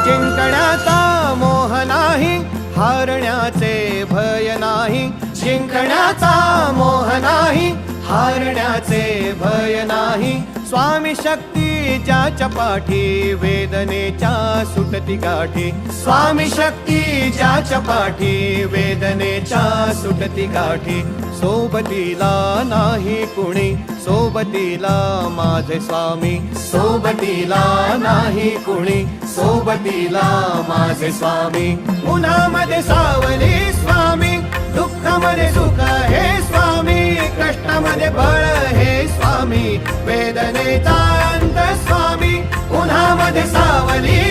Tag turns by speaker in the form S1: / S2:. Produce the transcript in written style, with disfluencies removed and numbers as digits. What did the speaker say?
S1: जिंकण्याचा मोह नाही, हारण्याचे भय नाही. जिंकण्याचा मोह नाही, हारण्याचे भय नाही. स्वामी शक्ती ज्याच्या पाठी, वेदनेच्या सुटती गाठी. स्वामी शक्ती ज्याच्या पाठी, वेदनेच्या सुटती गाठी. सोबतीला नाही कुणी, सोबतीला माझे स्वामी. सोबतीला नाही कुणी, सोबतीला माझे स्वामी. उन्हामध्ये सावली स्वामी, दुःखामध्ये सुख हे स्वामी. कष्टामध्ये बळ हे स्वामी, वेदनेचा अंत स्वामी. उन्हामध्ये सावली